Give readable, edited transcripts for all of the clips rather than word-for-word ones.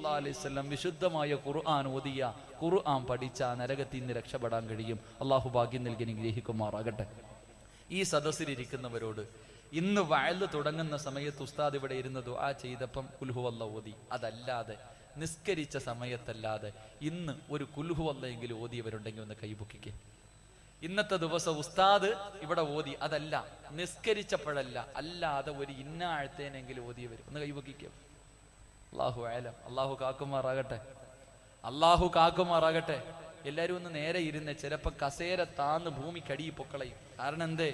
സല്ലല്ലാഹു അലൈഹി വസല്ലം വിശുദ്ധമായ ഖുർആൻ ഓതിയ, ഖുർആൻ പഠിച്ച നരകത്തിൽ നിന്ന് രക്ഷപ്പെടാൻ കഴിയും. അള്ളാഹു ഭാഗ്യം നൽകി അനുഗ്രഹിക്കുമാറാകട്ടെ. ഈ സദസ്സിലിരിക്കുന്നവരോട് ഇന്ന് വഅദ് തുടങ്ങുന്ന സമയത്ത് ഉസ്താദ് ഇവിടെ ഇരുന്ന് ദുആ ചെയ്തപ്പം ഖുൽ ഹുവല്ലാഹു ഓതി, അതല്ലാതെ നിസ്കരിച്ച സമയത്തല്ലാതെ ഇന്ന് ഒരു ഖുൽ ഹുവല്ലാഹെങ്കിലും ഓതിയവരുണ്ടെങ്കിൽ ഒന്ന് കൈപൊക്കിക്കേ. ഇന്നത്തെ ദിവസം ഉസ്താദ് ഇവിടെ ഓതി, അതല്ല നിസ്കരിച്ചപ്പോഴല്ല, അല്ലാതെ ഒരു ഇന്ന ആഴ്ത്തേനെങ്കിലും ഓതിയവരും ഒന്ന് കൈപൊക്കിക്കോ. അല്ലാഹു അഅലം. അല്ലാഹു കാക്കുമാറാകട്ടെ, അല്ലാഹു കാക്കുമാറാകട്ടെ. എല്ലാരും ഒന്ന് നേരെ ഇരുന്ന്, ചിലപ്പോ കസേര താന്ന് ഭൂമിക്കടി പൊക്കളയും. കാരണം എന്തേ?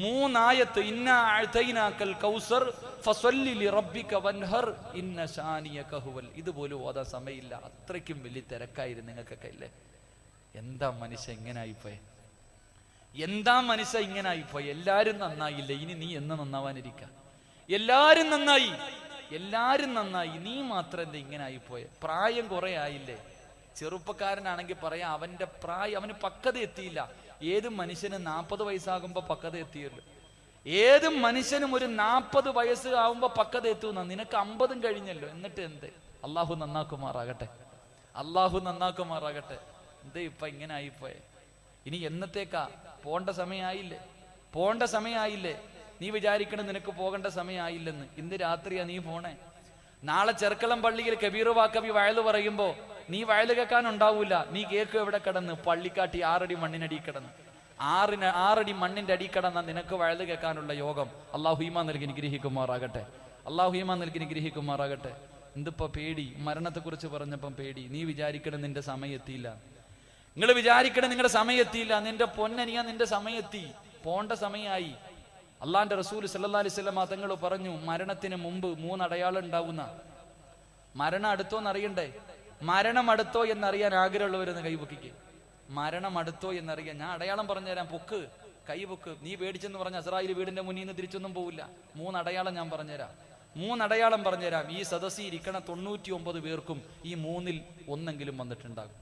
3 ആയത്ത്, ഇന്നാ അഅ്തൈനാക്കൽ കൗസർ ഫസല്ലി ലിറബ്ബിക വൻഹർ ഇന്ന ശാനിയക ഹുവൽ, ഇതുപോലും ഓതാൻ സമയമില്ല. അത്രയ്ക്കും വലിയ തിരക്കായിരുന്നു നിങ്ങൾക്കൊക്കെ ഇല്ലേ? എന്താ മനുഷ്യ ഇങ്ങനായിപ്പോയെ? എന്താ മനുഷ്യ ഇങ്ങനായിപ്പോയി? എല്ലാരും നന്നായില്ല, ഇനി നീ എന്ന് നന്നാവാനിരിക്ക? എല്ലാരും നന്നായി, എല്ലാരും നന്നായി, നീ മാത്രം എന്താ ഇങ്ങനായിപ്പോയെ? പ്രായം കുറെ ആയില്ലേ? ചെറുപ്പക്കാരനാണെങ്കിൽ പറയാം അവന്റെ പ്രായം, അവന് പക്വത എത്തിയില്ല. ഏത് മനുഷ്യന് 40 വയസ്സാകുമ്പോ പക്വത എത്തിയല്ലോ. ഏത് മനുഷ്യനും ഒരു 40 വയസ്സ് ആവുമ്പോ പക്വത എത്തുന്ന, നിനക്ക് 50 കഴിഞ്ഞല്ലോ. എന്നിട്ട് എന്ത്? അള്ളാഹു നന്നാക്കുമാറാകട്ടെ, അള്ളാഹു നന്നാക്കുമാറാകട്ടെ. എന്തേ ഇപ്പൊ ഇങ്ങനെ ആയിപ്പോയെ? ഇനി എന്നത്തേക്കാ? പോണ്ട സമയമായില്ലേ? പോണ്ട സമയമായില്ലേ? നീ വിചാരിക്കണം നിനക്ക് പോകേണ്ട സമയമായില്ലെന്ന്. ഇന്ന് രാത്രിയാ നീ പോണേ. നാളെ ചെർക്കളം പള്ളിയിൽ കബീർ വാക്കബി വയല് പറയുമ്പോ നീ വയല് കേൾക്കാനുണ്ടാവൂല. നീ കേൾക്കും എവിടെ കിടന്ന്? പള്ളിക്കാട്ടി 6 അടി മണ്ണിനടി കിടന്ന്, 6 അടി മണ്ണിന്റെ അടി കിടന്ന നിനക്ക് വയല് കേൾക്കാനുള്ള യോഗം അള്ളാഹു ഈമാൻ നൽകി അനുഗ്രഹിക്കുമാറാകട്ടെ, അള്ളാഹു ഈമാൻ നൽകി അനുഗ്രഹിക്കുമാറാകട്ടെ. എന്തിപ്പോ പേടി? മരണത്തെ കുറിച്ച് പറഞ്ഞപ്പം പേടി. നീ വിചാരിക്കണം നിന്റെ സമയം എത്തിയില്ല, നിങ്ങൾ വിചാരിക്കണം നിങ്ങളുടെ സമയം എത്തിയില്ല. നിന്റെ പൊന്നനിയാ, നിന്റെ സമയം എത്തി, പോണ്ട സമയമായി. അള്ളാന്റെ റസൂൽ സല്ലല്ലാഹു അലൈഹി വസല്ലം തങ്ങൾ പറഞ്ഞു, മരണത്തിന് മുമ്പ് 3 അടയാളം ഉണ്ടാവുന്ന. മരണം അടുത്തോന്ന് അറിയണ്ടേ? മരണം അടുത്തോ എന്നറിയാൻ ആഗ്രഹമുള്ളവരെന്ന് കൈപൊക്കിക്ക്. മരണം അടുത്തോ എന്നറിയാൻ ഞാൻ അടയാളം പറഞ്ഞുതരാം. പൊക്ക്, കൈ പൊക്ക്. നീ പേടിച്ചെന്ന് പറഞ്ഞ അസ്രായിൽ വീടിന്റെ മുന്നിൽ നിന്ന് തിരിച്ചൊന്നും പോവില്ല. 3 അടയാളം ഞാൻ പറഞ്ഞുതരാം, 3 അടയാളം പറഞ്ഞുതരാം. ഈ സദസ്സിൽ ഇരിക്കണ 99 പേർക്കും ഈ 3-ൽ ഒന്നെങ്കിലും വന്നിട്ടുണ്ടാകും.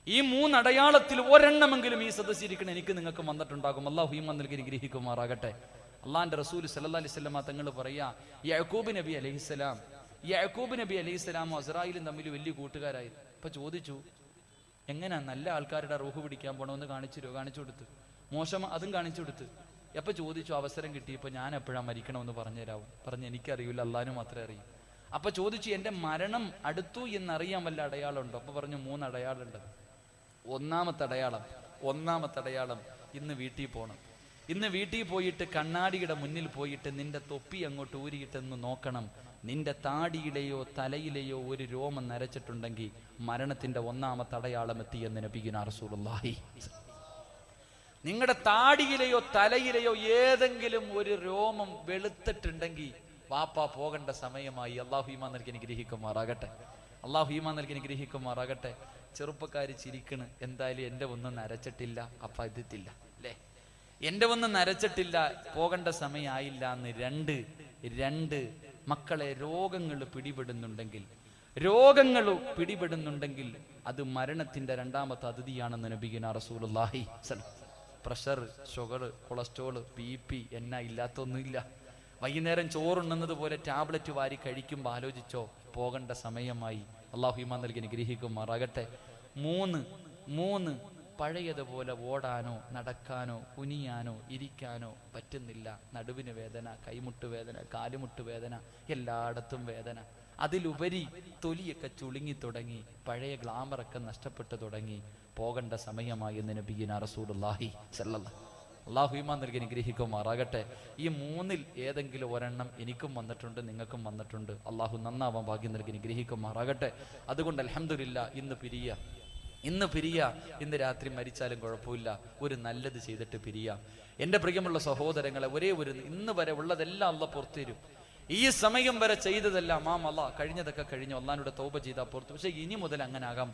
ഈ 3 അടയാളത്തിൽ ഒരെണ്ണമെങ്കിലും ഈ സദസ്സിരിക്കണം എനിക്ക് നിങ്ങൾക്ക് വന്നിട്ടുണ്ടാകും. അള്ളാഹു ഈമാൻ നൽകി അനുഗ്രഹിക്കുമാറാകട്ടെ. അള്ളാന്റെ റസൂൽ സല്ലല്ലാഹു അലൈഹി വസല്ലം തങ്ങൾ പറയാ, യാക്കൂബ് നബി അലൈഹിസ്സലാം, യാക്കൂബ് നബി അലൈഹിസ്സലാമും അസ്രായിലും തമ്മിൽ വലിയ കൂട്ടുകാരായിരുന്നു. അപ്പൊ ചോദിച്ചു, എങ്ങനെയാ നല്ല ആൾക്കാരുടെ റൂഹ് പിടിക്കാൻ പോണമെന്ന് കാണിച്ചു കൊടുത്ത്, മോശം അതും കാണിച്ചു കൊടുത്ത്. എപ്പൊ ചോദിച്ചു, അവസരം കിട്ടിയപ്പോ ഞാൻ എപ്പോഴാ മരിക്കണമെന്ന് പറഞ്ഞു തരാവും. പറഞ്ഞു, എനിക്കറിയില്ല, അള്ളാഹു മാത്രമേ അറിയൂ. അപ്പൊ ചോദിച്ചു, എന്റെ മരണം അടുത്തു എന്നറിയാൻ വല്ല അടയാളം ഉണ്ടോ? അപ്പൊ പറഞ്ഞു, 3 അടയാളം ഉണ്ട്. ഒന്നാമത്തെ അടയാളം ഇന്ന് വീട്ടിൽ പോകണം. ഇന്ന് വീട്ടിൽ പോയിട്ട് കണ്ണാടിയുടെ മുന്നിൽ പോയിട്ട് നിന്റെ തൊപ്പി അങ്ങോട്ട് ഊരിയിട്ടെന്ന് നോക്കണം. നിന്റെ താടിയിലെയോ തലയിലെയോ ഒരു രോമം നരച്ചിട്ടുണ്ടെങ്കിൽ മരണത്തിന്റെ 1-ാമത്തെ അടയാളം എത്തിയെന്ന് നബിയുനാ റസൂലുള്ളാഹി. നിങ്ങളുടെ താടിയിലെയോ തലയിലെയോ ഏതെങ്കിലും ഒരു രോമം വെളുത്തിട്ടുണ്ടെങ്കിൽ വാപ്പാ പോകേണ്ട സമയമായി. അള്ളാഹു ഈമാൻ നൽകി അനുഗ്രഹിക്കുമാറാകട്ടെ, അള്ളാഹു ഈമാൻ നൽകി അനുഗ്രഹിക്കുമാറാകട്ടെ. ചെറുപ്പക്കാര് ചിരിക്കണ്, എന്തായാലും എൻ്റെ ഒന്നും നരച്ചിട്ടില്ല, അപ്പ ഇതില്ല അല്ലേ, എൻ്റെ ഒന്നും നരച്ചിട്ടില്ല, പോകേണ്ട സമയമായില്ല എന്ന്. 2 മക്കളെ രോഗങ്ങൾ പിടിപെടുന്നുണ്ടെങ്കിൽ അത് മരണത്തിന്റെ 2-ാമത്തെ അതിഥിയാണെന്ന് നബിയുനാ റസൂലുള്ളാഹി. പ്രഷർ, ഷുഗർ, കൊളസ്ട്രോൾ, BP എന്നാ ഇല്ലാത്തൊന്നുമില്ല. വൈകുന്നേരം ചോറുണ്ണുന്നത് പോലെ ടാബ്ലറ്റ് വാരി കഴിക്കുമ്പോൾ ആലോചിച്ചോ, പോകേണ്ട സമയമായി. അള്ളാഹു ഈമാൻ നൽകി അനുഗ്രഹിക്കുമാറാകട്ടെ. 3 പഴയതുപോലെ ഓടാനോ നടക്കാനോ കുനിയാനോ ഇരിക്കാനോ പറ്റുന്നില്ല. നടുവിന് വേദന, കൈമുട്ട് വേദന, കാലുമുട്ട് വേദന, എല്ലായിടത്തും വേദന. അതിലുപരി തൊലിയൊക്കെ ചുളുങ്ങി തുടങ്ങി, പഴയ ഗ്ലാമറൊക്കെ നഷ്ടപ്പെട്ടു തുടങ്ങി. പോകേണ്ട സമയമായി എന്ന് നബിയുനാ റസൂലുള്ളാഹി സല്ലല്ലാഹു. അള്ളാഹു ഈമാൻ നൽകി അനുഗ്രഹിക്കുമാറാകട്ടെ. ഈ 3-ൽ ഏതെങ്കിലും ഒരെണ്ണം എനിക്കും വന്നിട്ടുണ്ട്, നിങ്ങൾക്കും വന്നിട്ടുണ്ട്. അള്ളാഹു നന്നാവാൻ ഭാഗ്യം നൽകി അനുഗ്രഹിക്കുമാറാകട്ടെ. അതുകൊണ്ട് അൽഹംദുലില്ലാ, ഇന്ന് പിരിയ, ഇന്ന് രാത്രി മരിച്ചാലും കുഴപ്പമില്ല, ഒരു നല്ലത് ചെയ്തിട്ട് പിരിയാം. എൻ്റെ പ്രിയമുള്ള സഹോദരങ്ങളെ, ഇന്ന് വരെ ഉള്ളതെല്ലാം അള്ളാഹ് പുറത്തു തരും. ഈ സമയം വരെ ചെയ്തതെല്ലാം അള്ളാഹ് കഴിഞ്ഞതൊക്കെ കഴിഞ്ഞു, അള്ളാഹിനോട് തൗബ ചെയ്താൽ പുറത്തു. പക്ഷെ ഇനി മുതൽ അങ്ങനെ ആകാൻ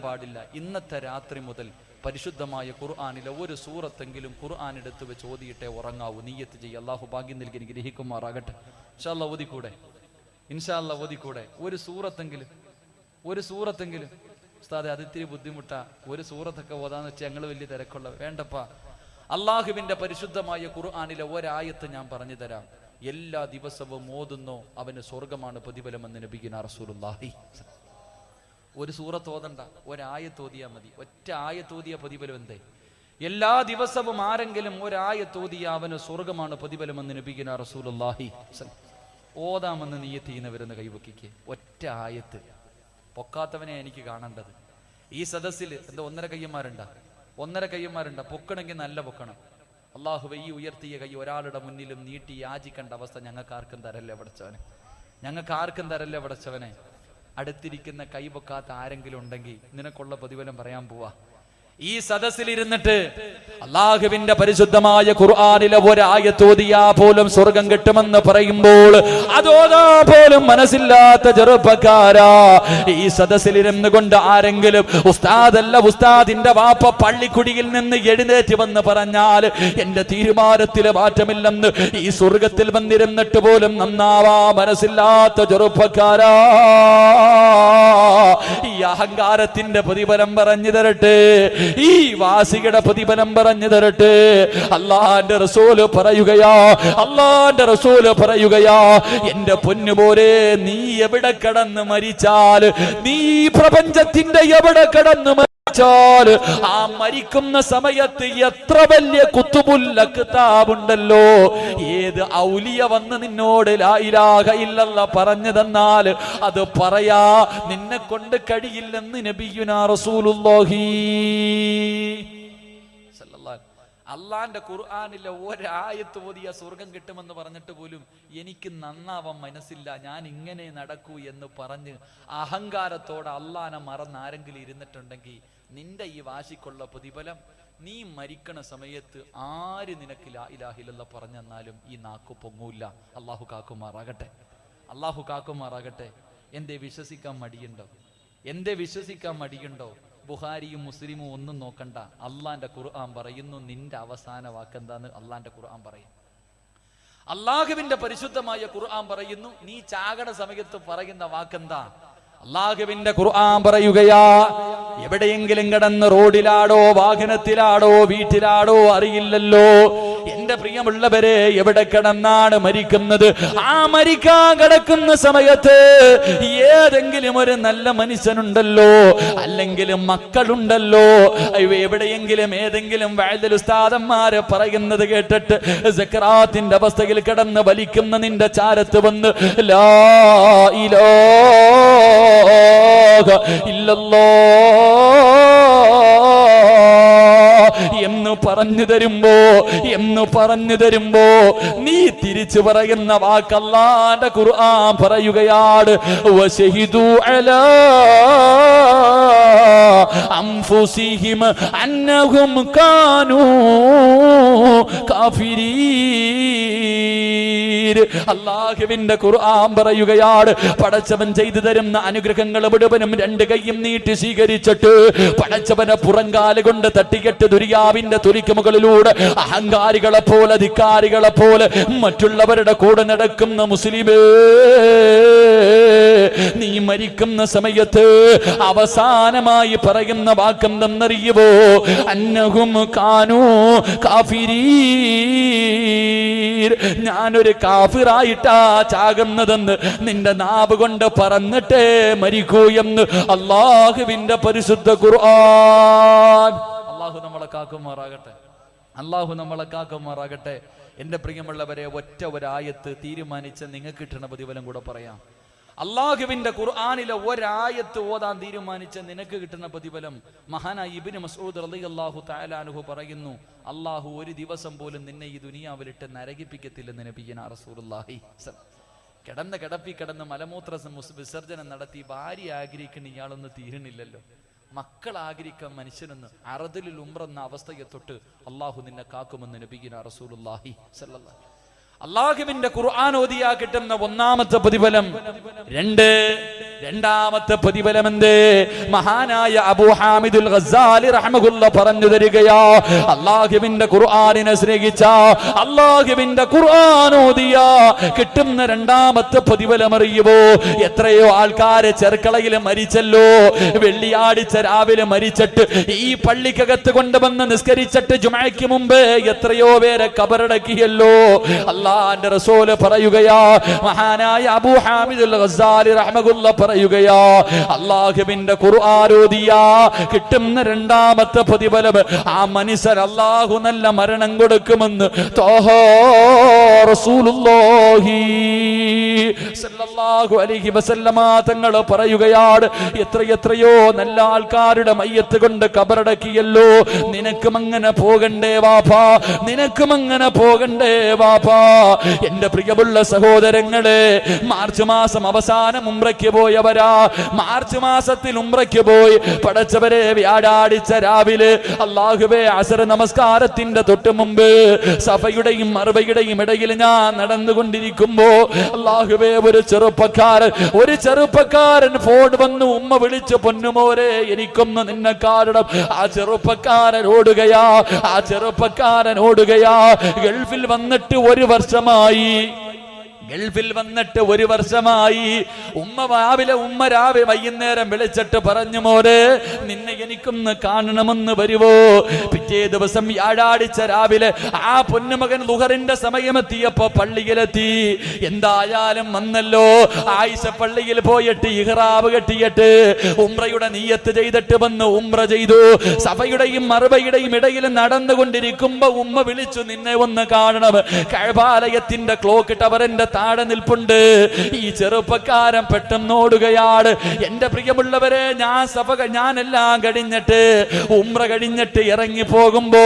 പാടില്ല. ഇന്നത്തെ രാത്രി മുതൽ പരിശുദ്ധമായ ഖുർആനിലെ ഒരു സൂറത്തെങ്കിലും ഖുർആൻ എടുത്ത് വെച്ച് ഓതിയിട്ടേ ഉറങ്ങാവൂ. നീയത്ത് ചെയ്യ. അള്ളാഹു ഭാഗ്യം നൽകി അനുഗ്രഹിക്കുമാറാകട്ടെ. ഇൻഷാ അല്ലാഹ് ഓതിക്കൂടെ ഒരു സൂറത്തെങ്കിലും ഉസ്താദെ, അതിത്തിരി ബുദ്ധിമുട്ടാ, ഒരു സൂറത്തൊക്കെ ഓതാന്ന് വെച്ചാൽ ഞങ്ങൾ വലിയ തിരക്കുള്ള. വേണ്ടപ്പാ, അള്ളാഹുവിന്റെ പരിശുദ്ധമായ ഖുർആനിലെ ഒരായത്ത് ഞാൻ പറഞ്ഞു തരാം. എല്ലാ ദിവസവും ഓതുന്നോ അവന് സ്വർഗമാണ് പ്രതിഫലമെന്ന് നബിയുനാ റസൂലുള്ളാഹി. ഒരു സൂറത്ത് ഓതണ്ട, ഒരായത്ത് ഓതിയാൽ മതി. ഒറ്റ ആയത്ത് ഓതിയ പ്രതിഫലം എന്തേ? എല്ലാ ദിവസവും ആരെങ്കിലും ഒരായത്ത് ഓതിയ അവന് സ്വർഗമാണ് പ്രതിഫലമെന്ന് നബിയുനാ റസൂലുള്ളാഹി. ഓതാമെന്ന് നിയ്യത്ത് ചെയ്യുന്നവരെന്ന് കൈവക്കിക്ക്. ഒറ്റ ആയത്ത് പൊക്കാത്തവനെ എനിക്ക് കാണേണ്ടത്. ഈ സദസ്സിൽ എന്താ ഒന്നര കയ്യന്മാരുണ്ടാ? പൊക്കണമെങ്കിൽ നല്ല പൊക്കണം. അള്ളാഹുവേ, ഈ ഉയർത്തിയ കൈ ഒരാളുടെ മുന്നിലും നീട്ടി യാചിക്കേണ്ട അവസ്ഥ ഞങ്ങൾക്ക് ആർക്കും തരല്ലേ പടച്ചവനെ. അടുത്തിരിക്കുന്ന കൈ പൊക്കാത്ത ആരെങ്കിലും ഉണ്ടെങ്കിൽ നിനക്കുള്ള പ്രതിഫലം പറയാൻ പോവാ. ഈ സദസ്സിലിരുന്നിട്ട് അല്ലാഹുവിന്റെ പരിശുദ്ധമായ ഖുർആനിലെ ഒരായത്ത് ഓതിയാ പോലും സ്വർഗം കിട്ടുമെന്ന് പറയുമ്പോൾ അതോതാ പോലും മനസ്സില്ലാത്ത ചെറുപ്പക്കാരാ, ഈ സദസ്സിലിരുന്ന് കൊണ്ട് ആരെങ്കിലും ഉസ്താദല്ല, ഉസ്താദിന്റെ വാപ്പ പള്ളിക്കുടിയിൽ നിന്ന് എഴുന്നേറ്റ് വന്ന് പറഞ്ഞാൽ എന്റെ തീരുമാനത്തില് മാറ്റമില്ലെന്ന് ഈ സ്വർഗത്തിൽ വന്നിരുന്നിട്ട് പോലും നന്നാവാ മനസ്സില്ലാത്ത ചെറുപ്പക്കാരാ, ഈ അഹങ്കാരത്തിന്റെ പ്രതിഫലം പറഞ്ഞു തരട്ടെ, ഈ വാസികളുടെ പ്രതിഫലം പറഞ്ഞു തരട്ടെ. അല്ലാഹുവിന്റെ റസൂല് പറയുകയാ, എന്റെ പൊന്നുപോലെ നീ എവിടെ കിടന്ന് മരിച്ചാൽ, നീ പ്രപഞ്ചത്തിന്റെ എവിടെ കിടന്ന് മരിച്ചാൽ, ആ മരിക്കുന്ന സമയത്ത് എത്ര വലിയ കുത്തുബുൽ അക്താബുണ്ടല്ലോ, ഏത് ഔലിയ വന്ന് നിന്നോട് ലാ ഇലാഹ ഇല്ലല്ലാഹ് പറഞ്ഞു തന്നാൽ അത് പറയാ നിന്നെ കൊണ്ട് കഴിയില്ലെന്ന് നബിയുനാ റസൂലുള്ളാഹി. അള്ളാന്റെ ഖുർആനിലെ ഒരായത്ത് ഓതിയ സ്വർഗം കിട്ടുമെന്ന് പറഞ്ഞിട്ട് പോലും എനിക്ക് നന്നാവാൻ മനസ്സില്ല, ഞാൻ ഇങ്ങനെ നടക്കൂ എന്ന് പറഞ്ഞ് അഹങ്കാരത്തോടെ അള്ളാനെ മറന്ന് ആരെങ്കിലും ഇരുന്നിട്ടുണ്ടെങ്കിൽ നിന്റെ ഈ വാശിക്കുള്ള പ്രതിഫലം നീ മരിക്കണ സമയത്ത് ആര് നിനക്ക് ലാ ഇലാഹ ഇല്ലല്ലാഹ് പറഞ്ഞെന്നാലും ഈ നാക്കു പൊങ്ങൂല്ല. അള്ളാഹു കാക്കുമാറാകട്ടെ. എന്തേ വിശ്വസിക്കാൻ മടിയുണ്ടോ? ബുഖാരിയും മുസ്ലിമും ഒന്നും നോക്കണ്ട, അള്ളാന്റെ ഖുർആൻ പറയുന്നു നിന്റെ അവസാന വാക്കെന്താന്ന്. അള്ളാന്റെ ഖുർആൻ പറയും, അള്ളാഹുവിന്റെ പരിശുദ്ധമായ ഖുർആൻ പറയുന്നു നീ ചാകണ സമയത്ത് പറയുന്ന വാക്കെന്താ. അള്ളാഹുവിന്റെ ഖുർആൻ പറയുകയാ, എവിടെയെങ്കിലും കിടന്ന് റോഡിലാടോ വാഹനത്തിലാടോ വീട്ടിലാടോ അറിയില്ലല്ലോ, എന്റെ പ്രിയമുള്ളവരെ എവിടെ കിടന്നാണ് മരിക്കുന്നത്, ആ മരിക്കാൻ കിടക്കുന്ന സമയത്ത് ഏതെങ്കിലും ഒരു നല്ല മനുഷ്യനുണ്ടല്ലോ, അല്ലെങ്കിൽ മക്കളുണ്ടല്ലോ, എവിടെയെങ്കിലും ഏതെങ്കിലും വഅദൽ ഉസ്താദന്മാര് പറയുന്നത് കേട്ടിട്ട് സക്കറാത്തിന്റെ അവസ്ഥയിൽ കിടന്ന് വലിക്കുന്ന നിന്റെ ചാരത്ത് വന്ന് ലാ ഇലാഹ ഇല്ലല്ലാഹ് എന്ന് പറഞ്ഞു തരുമ്പോ നീ തിരിച്ചു പറയുന്ന വാക്ക് അല്ലാഹുവിന്റെ ഖുർആൻ പറയുകയാണ്, വശഹിദു അലാ അൻഫുസിഹിം അന്നഹും കാനൂ കാഫിരീൻ. അല്ലാഹുവിന്റെ ഖുർആൻ പറയുകയാണ്, പടച്ചവൻ ചെയ്തു തരുന്ന അനുഗ്രഹങ്ങൾ മുഴുവനും രണ്ട് കൈയും നീട്ടി സ്വീകരിച്ചിട്ട് പടച്ചവനെ പുറങ്കാല് കൊണ്ട് തട്ടിക്കെട്ട് ദുരിയാവിന്റെ തുലിക്ക് മുകളിലൂടെ അഹങ്കാരികളെ പോലെ ധിക്കാരികളെ പോലെ മറ്റുള്ളവരുടെ കൂടെ നടക്കുന്ന മുസ്ലിമേ, നീ മരിക്കുന്ന സമയത്ത് അവസാനമായി പറയുന്ന വാക്കെന്തെന്നറിയുവോ, അന്നഹും കാനൂ കാഫിരീൻ, ഞാനൊരു കാഫിറായിട്ടാ ചാകുന്നതെന്ന് നിന്റെ നാവ് കൊണ്ട് പറഞ്ഞിട്ടേ മരിക്കൂ എന്ന് അല്ലാഹുവിന്റെ പരിശുദ്ധ ഖുർആൻ. അല്ലാഹു നമ്മളെ കാക്കുമാറാകട്ടെ. എന്റെ പ്രിയമുള്ളവരെ, ഒറ്റ ഒരായത്ത് തീരുമാനിച്ച് നിങ്ങൾക്ക് കിട്ടുന്ന പ്രതിഫലം കൂടെ പറയാം. അല്ലാഹുവിന്റെ ഖുർആനിലെ ഒരായത്ത് ഓതാൻ തീരുമാനിച്ച നിനക്ക് കിട്ടുന്ന പ്രതിഫലം മഹാനായ ഇബ്നു മസ്ഊദ് റളിയല്ലാഹു തആല അൻഹു പറയുന്നു, അല്ലാഹു ഒരു ദിവസം പോലും നിന്നെ ഈ ദുനിയാവിലിട്ട് നരകിപ്പിക്കത്തില്ലെന്ന് നബിയുനാ റസൂലുള്ളാഹി. കിടന്ന് മലമൂത്ര വിസർജനം നടത്തി ഭാര്യ ആഗ്രഹിക്കുന്ന ഇയാളൊന്നും തീരുന്നില്ലല്ലോ, മക്കൾ ആഗ്രഹിക്കാൻ മനുഷ്യനെന്ന് അറദിലുൽ ഉംറ എന്ന അവസ്ഥയെ തൊട്ട് അല്ലാഹു നിന്നെ കാക്കുമെന്ന് നബിയുനാ റസൂലുള്ളാഹി സ്വല്ലല്ലാഹു അലൈഹി വസല്ലം. അല്ലാഹുവിന്റെ ഖുർആൻ ഓതിയാ കിട്ടുന്ന ഒന്നാമത്തെ പ്രതിഫലം. 2 രണ്ടാമത്തെ പ്രതിഫലം എന്ത്? മഹാനായ അബൂ ഹാമിദുൽ ഗസ്സാലി റഹ്മഹുല്ല പറഞ്ഞു തരികയാ, അല്ലാഹുവിന്റെ ഖുർആനിനെ സ്നേഹിച്ച, അല്ലാഹുവിന്റെ ഖുർആൻ ഓതിയ കിട്ടുന്ന രണ്ടാമത്തെ പ്രതിഫലം അറിയുമോ? എത്രയോ ആൾക്കാരെ ചെർക്കളയിൽ മരിച്ചല്ലോ. വെള്ളിയാഴ്ച രാവിലെ മരിച്ചിട്ട് ഈ പള്ളിക്കകത്ത് കൊണ്ടുവന്ന് നിസ്കരിച്ചിട്ട് ജുമഅയ്ക്ക് മുമ്പ് എത്രയോ പേരെ ഖബറടക്കിയല്ലോ. അല്ലാഹുവിന്റെ റസൂൽ പറയുകയാ, മഹാനായ അബൂ ഹാമിദുൽ ഗസ്സാലി റഹ്മഹുല്ല പറയുകയാ, അല്ലാഹുവിന്റെ ഖുർആൻ ഓതിയ കിട്ടുന്ന രണ്ടാമത്തെ പ്രതിഫലം ആ മനുഷ്യർ അല്ലാഹു നല്ല മരണം കൊടുക്കുമെന്ന് ത്വാഹാ റസൂലുള്ളാഹി സല്ലല്ലാഹു അലൈഹി വസല്ലമ തങ്ങൾ പറയുകയാണ്. എത്രയോ നല്ല ആൾക്കാരുടെ മയ്യത്ത് കൊണ്ട് ഖബറടക്കിയല്ലോ. നിനക്കും അങ്ങനെ പോകണ്ടേ വാപ്പാ, നിനക്കും അങ്ങനെ പോകണ്ടേ വാപ്പാ. എന്റെ പ്രിയമുള്ള സഹോദരങ്ങളെ, മാർച്ച് മാസം അവസാനം ഉംറയ്ക്ക് പോയവരാ. മാർച്ച് മാസത്തിൽ ഉംറയ്ക്ക് പോയി പടച്ചവരെ വ്യാഴാഴ്ച രാവിലെ അല്ലാഹുവേ അസർ നമസ്കാരത്തിന്റെ തൊട്ട് മുമ്പ് സഫയുടെയും മർവയുടെയും ഇടയിൽ ഞാൻ നടന്നുകൊണ്ടിരിക്കുമ്പോ അല്ലാഹുവേ ഒരു ചെറുപ്പക്കാരൻ ഫോൺ വന്നു. ഉമ്മ വിളിച്ചു, പൊന്നുമോരെ എനിക്കൊന്ന് നിന്നെ കാണണം. ആ ചെറുപ്പക്കാരൻ ഓടുകയാ. ഗൾഫിൽ വന്നിട്ട് ഒരു വർഷമായി. ഉമ്മ രാവിലെ വൈകുന്നേരം വിളിച്ചിട്ട് പറഞ്ഞു, മോരെ നിന്നെ എനിക്കൊന്ന് കാണണമെന്ന് വരുവോ? പിറ്റേ ദിവസം വ്യാഴാഴ്ച രാവിലെ ആ പൊന്നുമകൻ ളുഹറിന്റെ സമയമെത്തിയപ്പോ പള്ളിയിലെത്തി. എന്തായാലും വന്നല്ലോ. ആയിഷ പള്ളിയിൽ പോയിട്ട് ഇഹ്റാബ് കെട്ടിയിട്ട് ഉംറയുടെ നിയ്യത്ത് ചെയ്തിട്ട് വന്ന് ഉംറ ചെയ്തു. സഫയുടെയും മർവയുടെയും ഇടയിൽ നടന്നുകൊണ്ടിരിക്കുമ്പോ ഉമ്മ വിളിച്ചു, നിന്നെ ഒന്ന് കാണണം. കഅബാലയത്തിന്റെ ക്ലോക്ക് ടവറിന്റെ താഴെ നിൽപ്പുണ്ട്. ഈ ചെറുപ്പക്കാരൻ പെട്ടെന്ന് ഓടുകയാണ്. എന്റെ പ്രിയമുള്ളവരെ, ഞാനെല്ലാം കഴിഞ്ഞിട്ട് ഉംറ കഴിഞ്ഞിട്ട് ഇറങ്ങി പോകുമ്പോ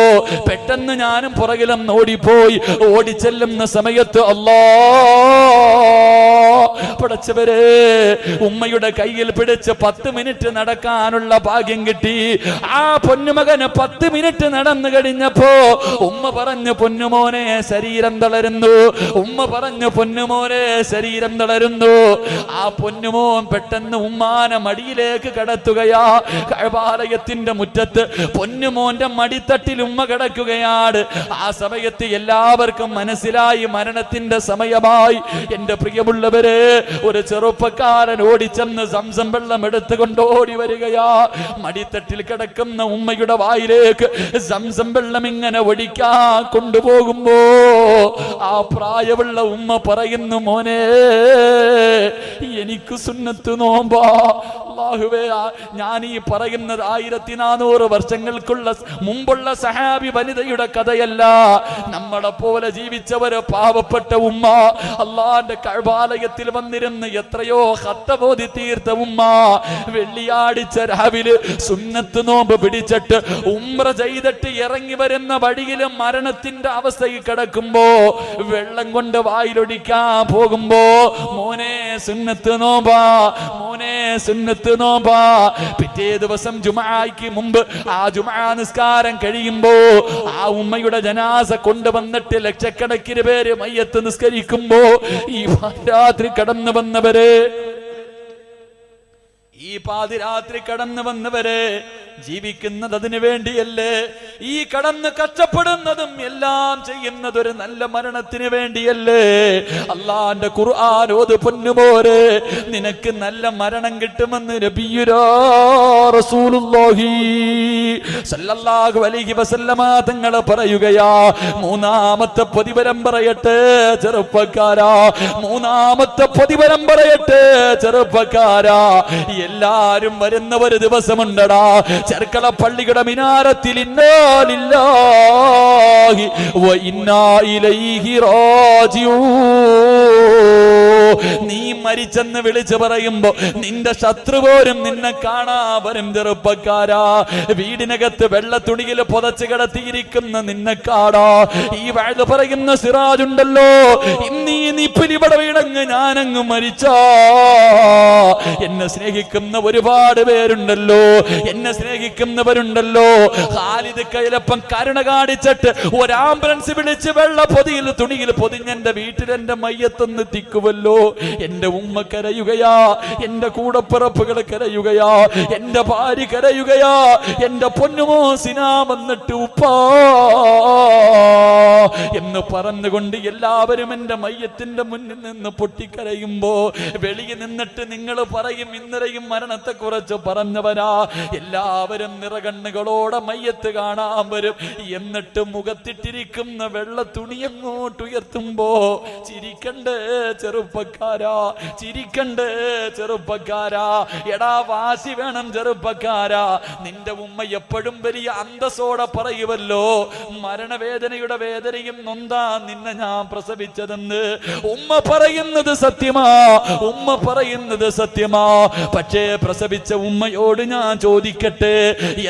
പെട്ടെന്ന് ഞാനും പുറകിലും ഓടിപ്പോയി. ഓടിച്ചെല്ലുന്ന സമയത്ത് പടച്ചവരെ, ഉമ്മയുടെ കയ്യിൽ പിടിച്ച് 10 മിനിറ്റ് നടക്കാനുള്ള ഭാഗ്യം കിട്ടി. ആ പൊന്നുമകന് 10 മിനിറ്റ് നടന്നു കഴിഞ്ഞപ്പോ ഉമ്മ പറഞ്ഞു, പൊന്നുമോനെ ശരീരം തളരുന്നു. ഉമ്മ പറഞ്ഞു, പൊന്നുമോനെ ശരീരം തളരുന്നു. ആ പൊന്നുമോൻ പെട്ടെന്ന് ഉമ്മാനെ മടിയിലേക്ക് കടത്തുകയാ. കഅബാലയത്തിന്റെ മുറ്റത്ത് പൊന്നുമോന്റെ മടിത്തട്ടിൽ ഉമ്മ കിടക്കുകയാണ്. ആ സമയത്ത് എല്ലാവർക്കും മനസ്സിലായി മരണത്തിന്റെ സമയമായി. എന്റെ പ്രിയമുള്ളവരെ, ഒരു ചെറുപ്പക്കാരൻ ഓടിച്ചെന്ന് സംസം വെള്ളം എടുത്തുകൊണ്ട് ഓടി വരികയാ. മടിത്തട്ടിൽ കിടക്കുന്ന ഉമ്മയുടെ വായിലേക്ക് സംസം വെള്ളം ഇങ്ങനെ ഒഴിക്കാൻ കൊണ്ടുപോകുമ്പോ ആ പ്രായമുള്ള ഉമ്മ പറയുന്നു, മോനെ എനിക്ക് സുന്നത്ത് നോമ്പാ. അല്ലാഹുവേ, ഞാൻ ഈ പറയുന്നത് 1400 വർഷങ്ങൾക്കുള്ള മുമ്പുള്ള സഹാബി വനിതയുടെ കഥയല്ല. നമ്മളെ പോലെ ജീവിച്ചവര് പാവപ്പെട്ട ഉമ്മ, അള്ളാന്റെ കഅബാലയത്തിൽ വന്നിരുന്ന് എത്രയോ ഖത്തബോധി തീർത്ത ഉമ്മ, വെള്ളിയാഴ്ച രാവിലെ സുന്നത്ത് നോമ്പ് പിടിച്ചിട്ട് ഉംറ ചെയ്തിട്ട് ഇറങ്ങി വരുന്ന വഴിയിൽ മരണത്തിന്റെ അവസ്ഥയിൽ കിടക്കുമ്പോ വെള്ളം കൊണ്ട് വായിലൊടിക്കാൻ പോകുമ്പോ, മോനെ സുന്നത്ത് നോമ്പാ, മോനെ സുന്നത്ത് നോമ്പാ. പിറ്റേ ദിവസം ജുമുഅയ്ക്ക് മുമ്പ് ആ ജുമുഅ നിസ്കാരം കഴിയുമ്പോ ആ ഉമ്മയുടെ ജനാസ കൊണ്ടുവന്നിട്ട് ലക്ഷക്കണക്കിന് പേര് മയ്യത്ത് നിസ്കരിക്കുമ്പോ ഈ രാത്രി കടന്നു വന്നവരെ ജീവിക്കുന്നത് അതിനു വേണ്ടിയല്ലേ? ഈ കടന്ന് കഷ്ടപ്പെടുന്നതും എല്ലാം ചെയ്യുന്നത് ഒരു നല്ല മരണത്തിന് വേണ്ടിയല്ലേ? അള്ളാന്റെ ഖുർആൻ ഓത് പൊന്നുമോരെ, നിനക്ക് നല്ല മരണം കിട്ടുമെന്ന് നബിയുനാ റസൂലുള്ളാഹി സല്ലല്ലാഹു അലൈഹി വസല്ലമ തങ്ങൾ പറയുകയാ. മൂന്നാമത്തെ പ്രതിഫലം പറയട്ടെ ചെറുപ്പക്കാരാ, മൂന്നാമത്തെ പ്രതിഫലം പറയട്ടെ ചെറുപ്പക്കാരാ. എല്ലാരും വരുന്ന ഒരു ദിവസമുണ്ടടാ, ചെർക്കള പള്ളിയുടെ മിനാരത്തിൽ ഇന്നാ ലില്ലാഹി വ ഇന്നാ ഇലൈഹി റാജിഊൻ. നീ മരിച്ചെന്ന് വിളിച്ചു പറയുമ്പോ നിന്റെ ശത്രു പോലും നിന്നെ കാണാ വരും ചെറുപ്പക്കാരാ. വീടിനകത്ത് വെള്ള തുണിയിൽ പുതച്ച് കിടത്തിയിരിക്കുന്ന നിന്നെ കാണാ. ഈ വഅദ് പറയുന്ന സിറാജുണ്ടല്ലോ, ഇന്നീ നിപ്പിലിവിടെ വീണങ്ങ് ഞാനങ്ങ് മരിച്ചാ എന്നെ സ്നേഹിക്കുന്ന ഒരുപാട് പേരുണ്ടല്ലോ, എന്നെ സ്നേഹിക്കുന്നവരുണ്ടല്ലോ, ഖാലിദ് കൈലപ്പം കരുണ കാണിച്ചിട്ട് ഒരു ആംബുലൻസ് വിളിച്ച് വെള്ള പൊതിയിൽ തുണിയിൽ പൊതിഞ്ഞെന്റെ വീട്ടിൽ എന്റെ മയ്യത്തൊന്ന് തിക്കുമല്ലോ. എന്റെ ഉമ്മ കരയുകയാ, എന്റെ കൂടപ്പിറപ്പുകൾ കരയുകയാ, എന്റെ ഭാര്യ കരയുകയാ, എന്റെ പൊന്നുമോ സിനാ വന്നിട്ട് ഉപ്പാ എന്ന് പറഞ്ഞുകൊണ്ട് എല്ലാവരും എന്റെ മയ്യത്തിന്റെ മുന്നിൽ നിന്ന് പൊട്ടിക്കരയുമ്പോ വെളിയിൽ നിന്നിട്ട് നിങ്ങൾ പറയും ഇന്നലെയും മരണത്തെ കുറിച്ച് പറഞ്ഞവരാ. എല്ലാവരും നിറകണ്ണുകളോടെ മയ്യത്ത് കാണാൻ വരും. എന്നിട്ട് മുഖത്തിട്ടിരിക്കുന്ന വെള്ള തുണി അങ്ങോട്ട് ഉയർത്തുമ്പോ ചിരിക്കണ്ടേ ചെറുപ്പക്കാരാ, ചിരിക്കണ്ടേ ചെറുപ്പക്കാരാ. എടാ വാശി വേണം ചെറുപ്പക്കാരാ. നിന്റെ ഉമ്മ എപ്പോഴും വലിയ അന്തസ്സോടെ പറയുമല്ലോ, മരണവേദനയുടെ വേദനയും നൊന്താ നിന്നെ ഞാൻ പ്രസവിച്ചതെന്ന്. ഉമ്മ പറയുന്നത് സത്യമാ, ഉമ്മ പറയുന്നത് സത്യമാ. പക്ഷേ പ്രസവിച്ച ഉമ്മയോട് ഞാൻ ചോദിക്കട്ടെ,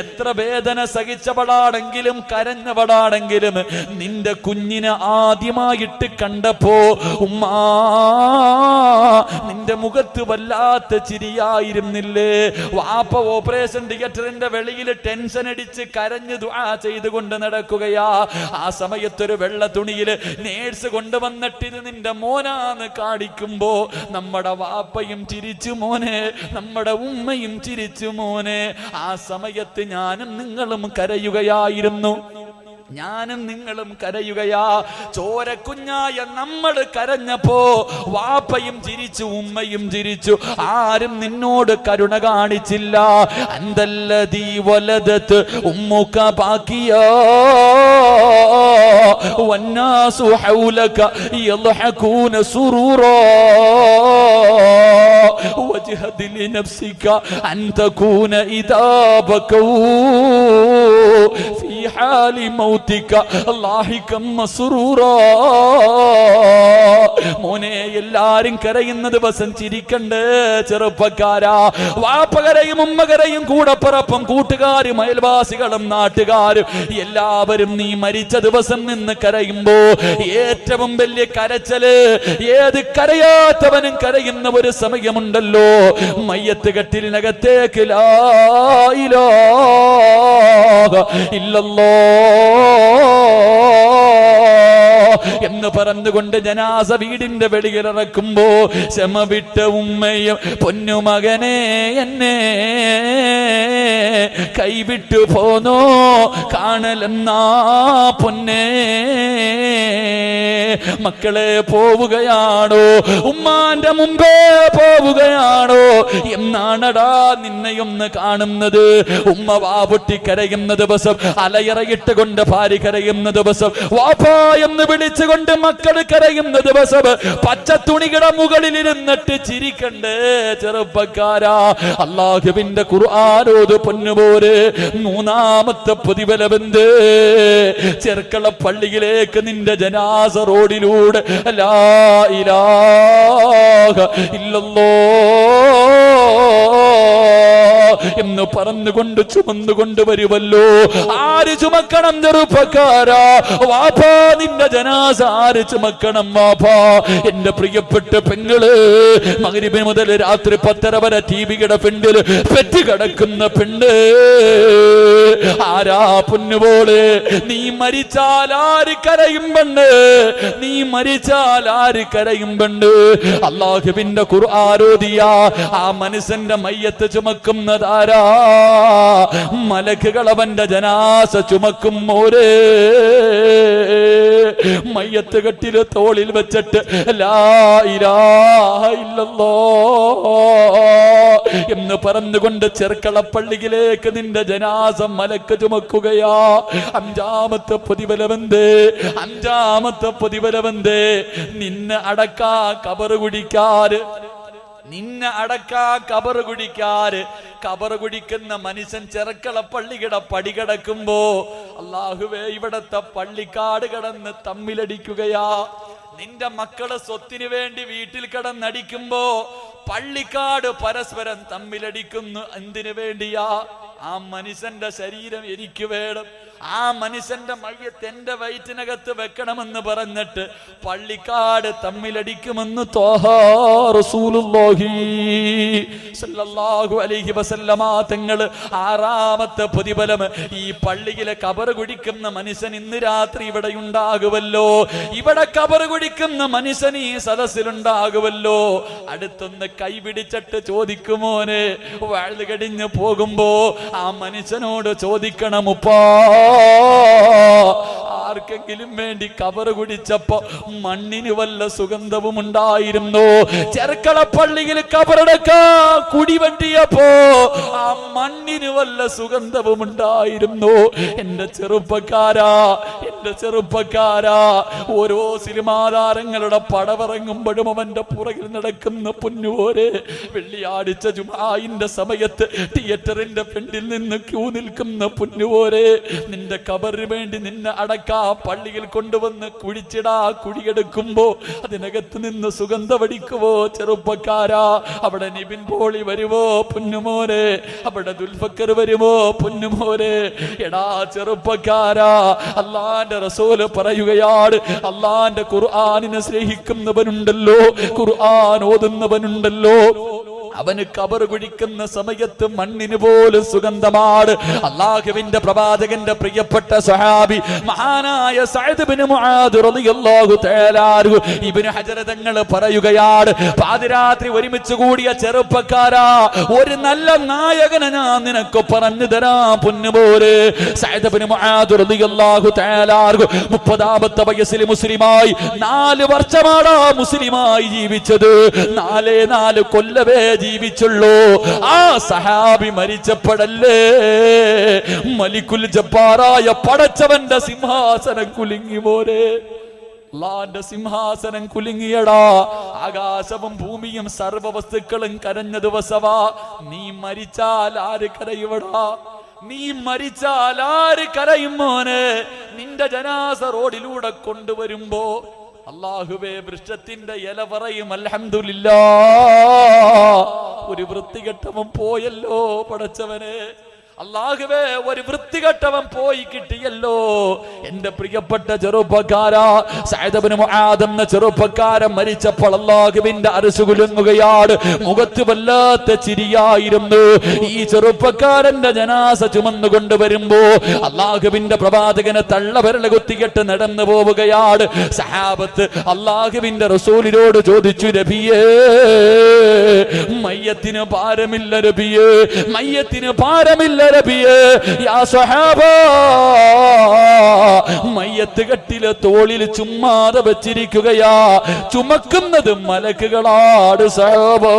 എത്ര വേദന സഹിച്ചവളാണെങ്കിലും കരഞ്ഞവളാണെങ്കിലും നിന്റെ കുഞ്ഞിനെ ആദ്യമായിട്ട് കണ്ടപ്പോ ഉമ്മ നിന്റെ മുഖത്ത് വല്ലാത്ത ചിരിയായിരുന്നില്ലേ? വാപ്പ ഓപ്പറേഷൻ തിയേറ്ററിന്റെ വെളിയിൽ ടെൻഷൻ അടിച്ച് കരഞ്ഞു ദുആ ചെയ്തുകൊണ്ട് നടക്കുകയാ. ആ സമയത്തൊരു വെള്ള തുണിയില് നേഴ്സ് കൊണ്ടുവന്നിട്ട് ഇത് നിന്റെ മോനാന്ന് കാണിക്കുമ്പോ നമ്മുടെ വാപ്പയും ചിരിച്ചു മോനെ, നമ്മുടെ ഉമ്മയും ചിരിച്ചു മോനെ. ആ സമയത്ത് ഞാനും നിങ്ങളും കരയുകയായിരുന്നു, ഞാനും നിങ്ങളും കരയുകയാ. ചോരക്കുഞ്ഞായ നമ്മൾ കരഞ്ഞപ്പോ വാപ്പയും ചിരിച്ചു, ഉമ്മയും ചിരിച്ചു. ആരും നിന്നോട് കരുണ കാണിച്ചില്ല. അന്തല്ലദീ വലദത് ഉമ്മുക ബാക്കിയാ വന്നാസു ഹൗലക യദ്ഹകൂന സുറൂറാ വജ്ഹദ് ലിനഫ്സിക അൻ തകൂന ഇദാ ബകൂ ഫീ ഹാലി മൗതിക ലാഹികം മസ്റൂറാ. മോനെ, എല്ലാരും കരയുന്ന ദിവസം ചിരിക്കണ്ടേ ചെറുപ്പക്കാരാ. വാപ്പ കരയും, ഉമ്മ കരയും, കൂടപ്പിറപ്പും കൂട്ടുകാരും അയൽവാസികളും നാട്ടുകാരും എല്ലാവരും നീ മരിച്ച ദിവസം നിന്ന് കരയുമ്പോ ഏറ്റവും വലിയ കരച്ചല് ഏത് കരയാത്തവനും കരയുന്ന ഒരു സമയമുണ്ടല്ലോ, മയ്യത്ത് കെട്ടിലിനകത്തേക്ക് ലാ ഇലാഹ എന്ന് പറഞ്ഞുകൊണ്ട് ജനാസ വീടിന്റെ വെളിയിൽ ഇറക്കുമ്പോ ക്ഷമ വിട്ട ഉമ്മയും പൊന്നുമകനെ എന്നെ കൈവിട്ടു പോന്നോ കാണലെന്നാ പൊന്നേ. മക്കളെ പോവുകയാണോ, ഉമ്മാന്റെ മുമ്പേ പോവുകയാണോ എന്നാണടാ നിന്നെയൊന്ന് കാണുന്നത്. ഉമ്മ വാപൊട്ടി കരയുന്ന ദിവസം, അലയറയിട്ട് കൊണ്ട് ഭാര്യ കരയുന്ന ദിവസം, വാപ്പാ എന്ന് വിളിച്ചുകൊണ്ട് മക്കൾ കരയുന്ന ദിവസം, പച്ച തുണിയുടെ മുകളിൽ ഇരുന്നിട്ട് ചിരിക്കണ്ടേ ചെറുപ്പക്കാരാ. അല്ലാഹുവിന്റെ ഖുർആനോട് പൊന്നുപോരെ. മൂന്നാമത്തെ പ്രതിഫലമെന്ത്? ചെർക്കള പള്ളിയിലേക്ക് നിന്റെ ജനാസ റോഡിലൂടെ ലാ ഇലാഹ ഇല്ലല്ലാഹ് എന്ന് പറഞ്ഞുകൊണ്ട് ചുമന്നുകൊണ്ട് വരുമല്ലോ. ആര് ചുമക്കണം ചെറുപ്പക്കാരാ? വാപ്പാ, നിന്റെ ജനാസ ആര് ചുമക്കണം? വാപ്പാ. എന്റെ പ്രിയപ്പെട്ട പെങ്ങള്, മഗ്രിബ് മുതൽ രാത്രി 10:30 വരെ ടിവിയുടെ പെണ്ണിൽ പെറ്റ് കിടക്കുന്ന പെണ്ണ് ആരാ പൊന്നുപോലെ? നീ മരിച്ചാൽ ആര് കരയും പെണ്ണ്? നീ മരിച്ചാൽ ആര് കരയും പെണ്ണ്? അല്ലാഹുവിന്റെ ഖുർആനോദിയ ആ മനുഷ്യന്റെ മയ്യത്ത് ചുമക്കുന്നതാരാ? മലക്കുകൾ അവന്റെ ജനാസ ചുമക്കും. മോരേ, മയ്യത്ത് കെട്ടില് തോളിൽ വെച്ചിട്ട് ലാ ഇലാഹ ഇല്ലല്ലാഹ് എന്ന് പറഞ്ഞുകൊണ്ട് ചെർക്കളപ്പള്ളിയിലേക്ക് നിന്റെ ജനാസം മലക്ക് ചുമക്കുകയാ. അഞ്ചാമത്തെ പ്രതിഫലമെന്ത്? അഞ്ചാമത്തെ പ്രതിഫലമെന്ത്? നിന്നെ അടക്കാ കബറ് കുടിക്കാറ്, നിന്നെ അടക്കാ കബറ് കുടിക്കാറ്. കബറ് കുടിക്കുന്ന മനുഷ്യൻ ചെറുക്കളപ്പള്ളിയുടെ പടി കിടക്കുമ്പോ അല്ലാഹുവേ, ഇവിടത്തെ പള്ളിക്കാട് കിടന്ന് തമ്മിലടിക്കുകയാ. നിന്റെ മക്കള് സ്വത്തിന് വേണ്ടി വീട്ടിൽ കിടന്നടിക്കുമ്പോ പള്ളിക്കാട് പരസ്പരം തമ്മിലടിക്കുന്നു. എന്തിനു വേണ്ടിയാ? ആ മനുഷ്യന്റെ ശരീരം എനിക്ക് വേണം, ആ മനുഷ്യന്റെ മയ്യത്ത് എന്റെ വയറ്റിനകത്ത് വെക്കണമെന്ന് പറഞ്ഞിട്ട് പള്ളിക്കാട് തമ്മിലടിക്കുമെന്ന് ത്വാഹ റസൂലുള്ളാഹി സ്വല്ലല്ലാഹു അലൈഹി വസല്ലമ തങ്ങൾ ആറാമത്തെ പ്രതിഫലം ഈ പള്ളിയിലെ കബർ കുടിക്കുന്ന മനുഷ്യൻ ഇന്ന് രാത്രി ഇവിടെ ഉണ്ടാകുമല്ലോ, ഇവിടെ കബർ കുടിക്കുന്ന മനുഷ്യൻ ഈ സദസ്സിലുണ്ടാകുമല്ലോ. അടുത്തൊന്ന് കൈപിടിച്ചിട്ട് ചോദിക്കുമോനെ, വഅദ് കഴിഞ്ഞ് പോകുമ്പോ ആ മനുഷ്യനോട് ചോദിക്കണം, ഉപ്പാ ആർക്കെങ്കിലും വേണ്ടി കബർ കുടിച്ചപ്പോ മണ്ണിന് വല്ല സുഗന്ധവും ഉണ്ടായിരുന്നു? ചെർക്കളപ്പള്ളിയിൽ കബറടക്കാ കുടി വെട്ടിയപ്പോ ആ മണ്ണിന് വല്ല സുഗന്ധവും ഉണ്ടായിരുന്നു? എന്റെ ചെറുപ്പക്കാരാ, എന്റെ ചെറുപ്പക്കാരാ, ഓരോ സിനിമാ താരങ്ങളുടെ പടവിറങ്ങുമ്പോഴും അവന്റെ പുറകിൽ നടക്കുന്ന പൊന്നുപോരെ, വെള്ളിയാഴ്ച ജുമാഇന്റെ സമയത്ത് തിയേറ്ററിന്റെ ഫ്രണ്ടിൽ നിന്ന് ക്യൂ നിൽക്കുന്ന പൊന്നുപോരെ, നിന്റെ കബറിന് വേണ്ടി നിന്നെ അടക്കാ പള്ളിയിൽ കൊണ്ടുവന്ന് കുഴിച്ചിടാ കുഴിയെടുക്കുമ്പോ അതിനകത്ത് നിന്ന് സുഗന്ധമടിക്കുവോ? ചെറുപ്പക്കാരാ, അവിടെ നിബിൻ പോളി വരുമോ പൊന്നുമോനെ? അവിടെ ദുൽഫക്കർ വരുമോ പൊന്നുമോനെ? എടാ ചെറുപ്പക്കാരാ, അള്ളാന്റെ റസൂല് പറയുകയാണ്, അള്ളാന്റെ ഖുർആനിനെ സ്നേഹിക്കുന്നവനുണ്ടല്ലോ, ഖുർആൻ ഓതുന്നവനുണ്ടല്ലോ, അവന് കബർ കുഴിക്കുന്ന സമയത്ത് മണ്ണിന് പോലും സുഗന്ധമാണ്. അല്ലാഹുവിന്റെ പ്രവാചകന്റെ പ്രിയപ്പെട്ട സ്വഹാബി മഹാനായ സഅദ് ഇബ്നു മുആദ് റളിയല്ലാഹു തആല അൻഹു ഇബ്നു ഹജർ തങ്ങൾ പറയുകയാണ്, പാതിരാത്രി ഒരുമിച്ച് കൂടിയ ചെറുപ്പക്കാരാ, ഒരു നല്ല നായകനെ ഞാൻ നിനക്ക് പറഞ്ഞു തരാം പൊന്നുപോലെ. സഅദ് ഇബ്നു മുആദ് റളിയല്ലാഹു തആല അൻഹു 30ാമത്തെ വയസ്സിൽ മുസ്ലിമായി 4 വർഷമാണ് മുസ്ലിമായി ജീവിച്ചത്. 4 കൊല്ലവേ ജീവിച്ചുള്ളൂ. ആ സഹാബി മരിച്ചപ്പോഴല്ലേ മലിക്കുൽ ജബ്ബാറായ പടച്ചവന്റെ സിംഹാസനം കുലുങ്ങി പോരെ. അല്ലാഹുവിന്റെ സിംഹാസനം കുലുങ്ങിയടാ. ആകാശവും ഭൂമിയും സർവ്വ വസ്തുക്കളും കരഞ്ഞ ദിവസവാ. നീ മരിച്ചാൽ ആര് കരയുവടാ? നീ മരിച്ചാൽ ആര് കരയും മോനെ? നിന്റെ ജനാസ റോഡിലൂടെ കൊണ്ടുവരുമ്പോ അല്ലാഹുവേ വൃക്ഷത്തിന്റെ ഇല പറയും അൽഹംദുലില്ലാഹ്, ഒരു വൃത്തികെട്ടവൻ പോയല്ലോ പടച്ചവനെ. അല്ലാഹുവേ ഒരു വൃത്തികെട്ടവൻ പോയി കിട്ടിയല്ലോ. എന്റെ പ്രിയപ്പെട്ട ചെറുപ്പക്കാരാ, സഅദ് ഇബ്നു മുആദ് എന്ന ചെറുപ്പക്കാരൻ മരിച്ചപ്പോൾ അല്ലാഹുവിന്റെ അർശ് കുലുങ്ങുകയാണ്. മുഖത്ത് വല്ലാത്ത ചിരിയായിരുന്നു. ഈ ചെറുപ്പക്കാരന്റെ ജനാസ ചുമന്നുകൊണ്ട് വരുമ്പോ അല്ലാഹുവിന്റെ പ്രവാചകനെ തള്ളവിരൽ കുത്തിക്കെട്ട് നടന്നു പോവുകയാണ്. സഹാബത്ത് അല്ലാഹുവിന്റെ റസൂലിനോട് ചോദിച്ചു, നബിയേ മയ്യത്തിന് ഭാരമില്ല നബിയേ, മയ്യത്തിന് ഭാരമില്ല നബിയേ. യാ സ്വഹാബാ, മയ്യത്ത് കെട്ടിലെ തോളിൽ ചുമ്മാതെ വെച്ചിരിക്കുകയാ, ചുമക്കുന്നത് മലക്കുകളാണ് സഹാബാ.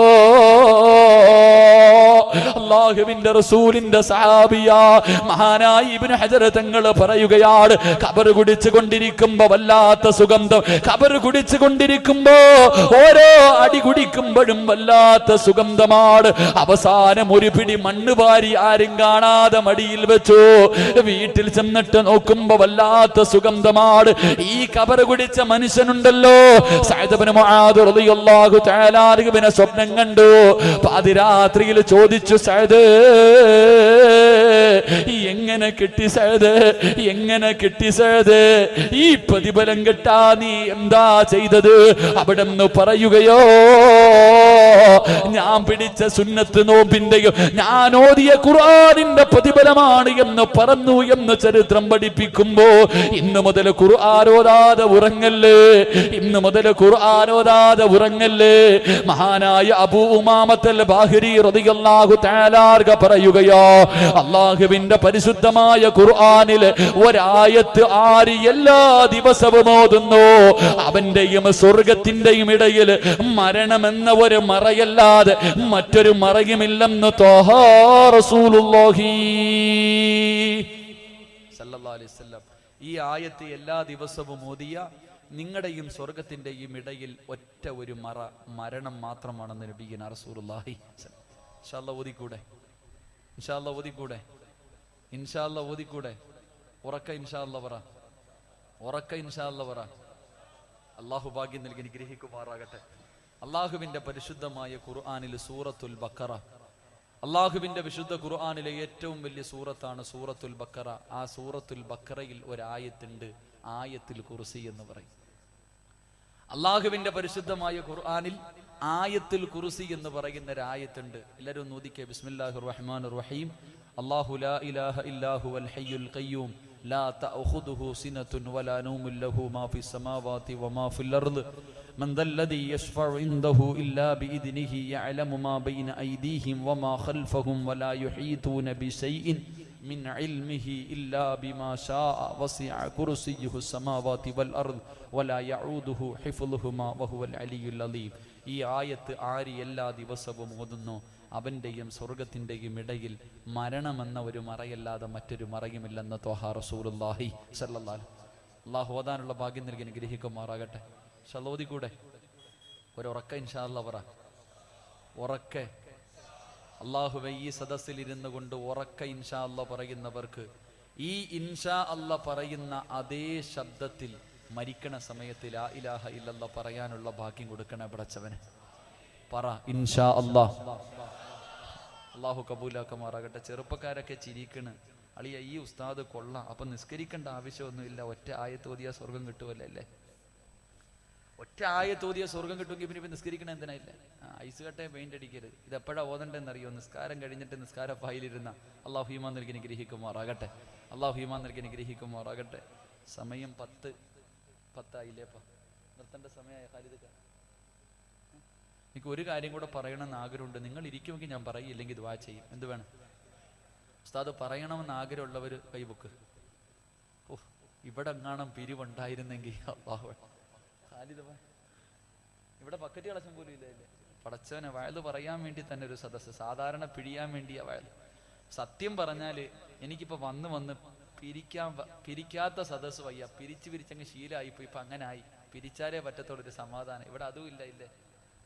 അല്ലാഹുവിന്റെ റസൂലിന്റെ സഹാബിയാ മഹാനായ ഇബ്നു ഹജർ തങ്ങൾ പറയുകയാണ്, ഖബർ കുടിച്ചു കൊണ്ടിരിക്കുമ്പോ വല്ലാത്ത സുഗന്ധം, ഖബർ കുടിച്ചു കൊണ്ടിരിക്കുമ്പോ ഓരോ അടി കുടിക്കുമ്പോഴും വല്ലാത്ത സുഗന്ധമാണ്. അവസാനം ഒരു പിടി മണ്ണ് വാരി ആരും കാണാതെ മടിയിൽ വെച്ചു. വീട്ടിൽ ചെന്നിട്ട് നോക്കുമ്പോ വല്ലാത്ത സുഗന്ധമാണ്. ഈ ഖബർ കുടിച്ച മനുഷ്യനുണ്ടല്ലോ, സഅദ് ഇബ്നു മുആദ് റളിയല്ലാഹു തആല അൻഹുവിനെ സ്വപ്നം കണ്ടു. പാതിരാത്രിയിൽ ചോദിച്ചു, സഅദ് എങ്ങനെ കിട്ടി സഅദ്, എങ്ങനെ കിട്ടി സഅദ്? ഈ പ്രതിഫലം കിട്ടാ നീ എന്താ ചെയ്തത്? അവിടെന്ന് പറയുകയോ, ഞാൻ പിടിച്ച സുന്നത്ത് നോമ്പിന്റെയും ഞാൻ ഓതിയ ഖുർആനിന്റെ പ്രതിഫലമാണ് എന്ന് പറഞ്ഞു എന്ന് ചരിത്രം പഠിപ്പിക്കുമ്പോ ഇന്ന് മുതൽ ഖുർആൻ ഓതാതെ ഉറങ്ങല്ലേ, ഇന്ന് മുതൽ ഖുർആൻ ഓതാതെ ഉറങ്ങല്ലേ. മഹാനായ അബൂ ഉമാമത്തുൽ ബാഹിരി റളിയല്ലാഹു തആല പറയുകയോ, അല്ലാഹുവിന്റെ പരിശുദ്ധമായ ഖുർആനിൽ ഒരായത്ത് ആര് എല്ലാ ദിവസവും ഓതുന്നു അവന്റെയും സ്വർഗത്തിന്റെയും ഇടയിൽ മരണമെന്ന ഒരു മറയല്ലാതെ മറ്റൊരു മറയുമില്ലെന്ന് ത്വാഹ റസൂലുള്ളാഹി സല്ലല്ലാഹു അലൈഹി വസല്ലം. ഈ ആയത്ത് എല്ലാ ദിവസവും ഓതിയ നിങ്ങളുടെയും സ്വർഗത്തിന്റെയും ഇടയിൽ ഒറ്റ ഒരു മരണം മാത്രമാണെന്ന് നബിയുന റസൂലുള്ളാഹി. ഇൻഷാ അല്ലാഹ് ഓതിക്കൂടെ? ഇൻഷാ അല്ലാഹ് ഓതിക്കൂടെ? ഇൻഷാ അല്ലാഹ് ഓതിക്കൂടെ? ഉറക്ക ഇൻഷാ അല്ലാഹ് പറ, ഉറക്ക ഇൻഷാ അല്ലാഹ് പറ. അല്ലാഹു ഭാഗ്യം നൽകി അനുഗ്രഹിക്കുമാറാകട്ടെ. അല്ലാഹുവിന്റെ പരിശുദ്ധമായ ഖുർആനിൽ സൂറത്തുൽ ബഖറ അള്ളാഹുവിന്റെ വിശുദ്ധ ഖുർആനിലെ ഏറ്റവും വലിയ സൂറത്താണ് സൂറത്തുൽ ബക്കറ. ആ സൂറത്തുൽ ബക്കറയിൽ ഒരായത്തുണ്ട്, ആയത്തുൽ കുർസി എന്ന് പറയും. അള്ളാഹുവിന്റെ പരിശുദ്ധമായ ഖുർആനിൽ ആയത്തുൽ കുർസി എന്ന് പറയുന്ന ഒരായത്തുണ്ട്. എല്ലാവരും ഒന്ന് ഓദിക്കേ. ബിസ്മില്ലാഹിർ റഹ്മാനിർ റഹീം. അല്ലാഹു ലാ ഇലാഹ ഇല്ലാ ഹുവൽ ഹയ്യുൽ ഖയ്യൂം ലാ തഅഖുദുഹു സിനത്തുൻ വലാ നൗമുൻ ലഹു മാ ഫിസ് സമാവാതി വമാ ഫിൽ അർദ് من ذا الذي يشفع عنده إلا بإذنه يعلم ما بين أيديهم وما خلفهم ولا يحيطون بشيء من علمه إلا بما شاء وسع كرسيه السماوات والأرض ولا يعوده حفظهما وهو العلي العظيم. ഈ ആയത്ത് ആര് എല്ലാ ദിവസവും ഓതുന്നു അവൻ്റെയും സ്വർഗത്തിൻ്റെയും ഇടയിൽ മരണമെന്ന ഒരു മറയല്ലാതെ മറ്റൊരു മറയുമില്ലെന്ന് ത്വഹ റസൂലുള്ളാഹി സ്വല്ലല്ലാഹു അലൈഹി വസല്ലം. അല്ലാഹു ഓതാനുള്ള ഭാഗ്യം നൽകി അനുഗ്രഹിക്കുമാറാകട്ടെ. ഷലോദി കൂടെ ഒരുറക്ക ഇൻഷാ അല്ലാഹ് പറ. ഉറക്കെ അല്ലാഹുവേ ഈ സദസ്സിൽ ഇരുന്നു കൊണ്ട് ഉറക്ക ഇൻഷാ അല്ലാഹ് പറയുന്നവർക്ക് ഈ ഇൻഷാ അല്ലാഹ് പറയുന്ന അതേ ശബ്ദത്തിൽ മരിക്കണ സമയത്ത് ലാ ഇലാഹ ഇല്ലല്ലാഹ് പറയാനുള്ള ഭാഗ്യം കൊടുക്കണേ പടച്ചവനെ. പറ ഇൻഷാ അല്ലാഹ്. അല്ലാഹു കബൂലാക്കുമാറാകട്ടെ. ചെറുപ്പക്കാരൊക്കെ ചിരിക്കണ്, അളിയ ഈ ഉസ്താദ് കൊള്ളാം, അപ്പൊ നിസ്കരിക്കേണ്ട ആവശ്യമൊന്നുമില്ല, ഒറ്റ ആയത്ത് ഓതിയാ സ്വർഗം കിട്ടുമല്ലേ അല്ലേ? ഒറ്റ ആയത്ത് ഓതിയാ സ്വർഗം കിട്ടുമെങ്കിൽ പിന്നെ നിസ്കരിക്കണ എന്തിനായില്ല? ഐസ് കട്ടയെ പെയിന്റ് അടിക്കരുത്. ഇതെപ്പോഴാ ഓതണ്ടെന്നറിയോ? നിസ്കാരം കഴിഞ്ഞിട്ട് നിസ്കാര ഫയലിരുന്ന. അള്ളാഹു ഈമാൻ നൽകി അനുഗ്രഹിക്കുമാറാകട്ടെ. അള്ളാഹു ഈമാൻ നൽകി അനുഗ്രഹിക്കുമാറാകട്ടെ. സമയം 10:10 നിർത്തേണ്ട സമയമായ ഖാലിദ്. എനിക്ക് ഒരു കാര്യം കൂടെ പറയണമെന്ന് ആഗ്രഹമുണ്ട്. നിങ്ങൾ ഇരിക്കുമെങ്കിൽ ഞാൻ പറയില്ലെങ്കിൽ ദുആ ചെയ്യും. എന്ത് വേണം ഉസ്താദ്? പറയണമെന്ന് ആഗ്രഹമുള്ളവർ കൈബുക്ക്. ഓ, ഇവിടെ എങ്ങാണം പിരിവുണ്ടായിരുന്നെങ്കിൽ അല്ലാഹു. ഇവിടെ ബക്കറ്റ് കളശം പോലും ഇല്ലേ? പടച്ചവനെ, വയല് പറയാൻ വേണ്ടി തന്നെ ഒരു സദസ്സ്, സാധാരണ പിഴിയാൻ വേണ്ടിയാ വയല്. സത്യം പറഞ്ഞാല് എനിക്കിപ്പോ വന്ന് പിരിക്കാത്ത സദസ്സ് വയ്യ. പിരിച്ചങ്ങ് ശീലമായിപ്പോ. ഇപ്പൊ അങ്ങനെ ആയി, പിരിച്ചാലേ പറ്റത്തുള്ളൊരു സമാധാനം. ഇവിടെ അതും ഇല്ല.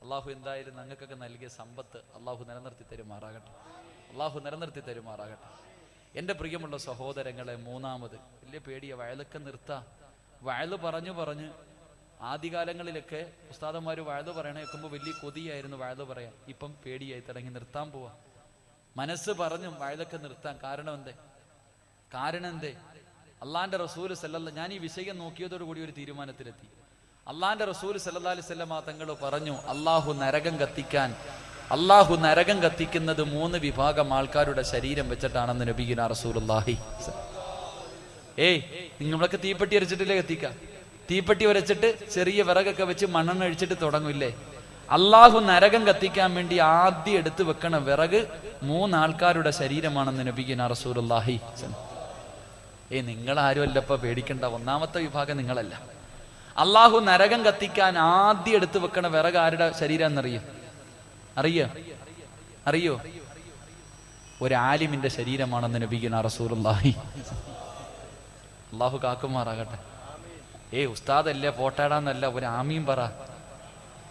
അള്ളാഹു എന്തായാലും ഞങ്ങൾക്കൊക്കെ നൽകിയ സമ്പത്ത് അള്ളാഹു നിലനിർത്തി തരുമാറാകട്ടെ. അള്ളാഹു നിലനിർത്തി തരുമാറാകട്ടെ. എൻ്റെ പ്രിയമുള്ള സഹോദരങ്ങളെ, മൂന്നാമത് വലിയ പേടിയ വയലൊക്കെ നിർത്താം. വയല് പറഞ്ഞു ആദ്യകാലങ്ങളിലൊക്കെ ഉസ്താദന്മാർ വയല് പറയണ കേൾക്കുമ്പോൾ വലിയ കൊതിയായിരുന്നു വയല് പറയാൻ. ഇപ്പം പേടിയായി തുടങ്ങി. നിർത്താൻ പോവാ. മനസ്സ് പറഞ്ഞും വയലൊക്കെ നിർത്താൻ. കാരണം എന്തേ? അള്ളാന്റെ റസൂൽ സല്ലല്ലാഹു, ഞാൻ ഈ വിഷയം നോക്കിയതോടുകൂടി ഒരു തീരുമാനത്തിലെത്തി. അള്ളാന്റെ റസൂൽ സല്ലല്ലാഹു അലൈഹി വസല്ലം തങ്ങൾ പറഞ്ഞു, അള്ളാഹു നരകം കത്തിക്കുന്നത് 3 വിഭാഗം ആൾക്കാരുടെ ശരീരം വെച്ചിട്ടാണെന്ന് നബിയുനാ റസൂലുള്ളാഹി. നിങ്ങളൊക്കെ തീപ്പെട്ടി അരച്ചിട്ടില്ലേ കത്തിക്ക? തീപ്പെട്ടി വരച്ചിട്ട് ചെറിയ വിറകൊക്കെ വെച്ച് മണ്ണെണ്ണ ഒഴിച്ചിട്ട് തുടങ്ങില്ലേ? അള്ളാഹു നരകം കത്തിക്കാൻ വേണ്ടി ആദ്യം എടുത്തു വെക്കണ വിറക് 3 ആൾക്കാരുടെ ശരീരമാണെന്ന് നബിയുനാ റസൂലുള്ളാഹി. നിങ്ങളാരും അല്ലപ്പ പേടിക്കണ്ട. 1ാമത്തെ വിഭാഗം നിങ്ങളല്ല. അള്ളാഹു നരകം കത്തിക്കാൻ ആദ്യം എടുത്തു വെക്കണ വിറക് ആരുടെ ശരീരം അറിയോ? ഒരു ആലിമിന്റെ ശരീരമാണെന്ന് നബിയുനാ റസൂലുള്ളാഹി. അള്ളാഹു കാക്കുമാറാകട്ടെ. ഉസ്താദല്ലേ പോട്ടാടാന്നല്ല, ഒരു ആമീൻ പറ.